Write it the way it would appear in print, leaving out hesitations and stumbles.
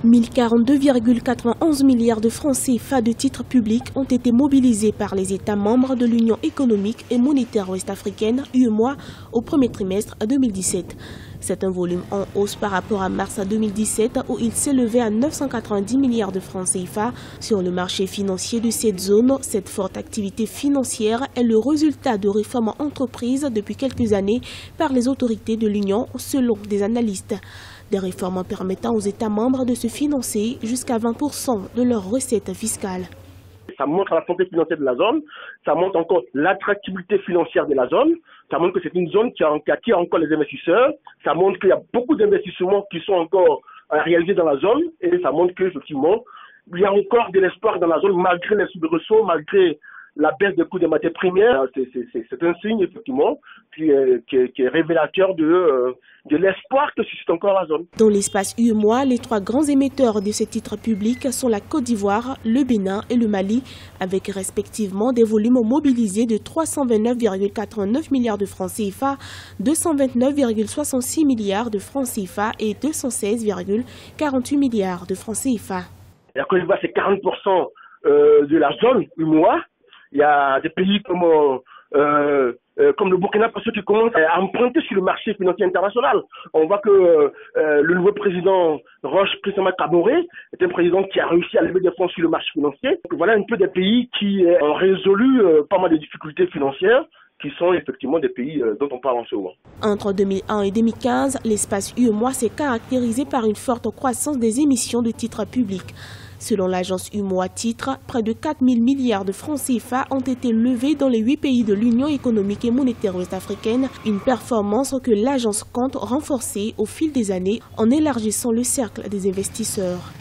1042,91 milliards de francs CFA de titres publics ont été mobilisés par les États membres de l'Union économique et monétaire ouest-africaine, UEMOA, au premier trimestre 2017. C'est un volume en hausse par rapport à mars 2017 où il s'élevait à 990 milliards de francs CFA. Sur le marché financier de cette zone, cette forte activité financière est le résultat de réformes entreprises depuis quelques années par les autorités de l'Union, selon des analystes. Des réformes permettant aux États membres de se financer jusqu'à 20% de leurs recettes fiscales. Ça montre la santé financière de la zone, ça montre encore l'attractivité financière de la zone, ça montre que c'est une zone qui attire encore les investisseurs, ça montre qu'il y a beaucoup d'investissements qui sont encore réalisés dans la zone et ça montre qu'effectivement, il y a encore de l'espoir dans la zone malgré les soubresauts, malgré la baisse des coûts des matières premières. C'est un signe effectivement qui est révélateur de l'espoir que suscite encore la zone. Dans l'espace UEMOA, les trois grands émetteurs de ces titres publics sont la Côte d'Ivoire, le Bénin et le Mali, avec respectivement des volumes mobilisés de 329,89 milliards de francs CFA, 229,66 milliards de francs CFA et 216,48 milliards de francs CFA. La Côte d'Ivoire, c'est 40% de la zone UEMOA. Il y a des pays comme le Burkina Faso qui commencent à emprunter sur le marché financier international. On voit que le nouveau président Roch Christian Kaboré est un président qui a réussi à lever des fonds sur le marché financier. Donc, voilà un peu des pays qui ont résolu pas mal de difficultés financières, qui sont effectivement des pays dont on parle en ce moment. Entre 2001 et 2015, l'espace UEMOA s'est caractérisé par une forte croissance des émissions de titres publics. Selon l'agence UEMOA Titres, près de 4 000 milliards de francs CFA ont été levés dans les 8 pays de l'Union économique et monétaire ouest-africaine, une performance que l'agence compte renforcer au fil des années en élargissant le cercle des investisseurs.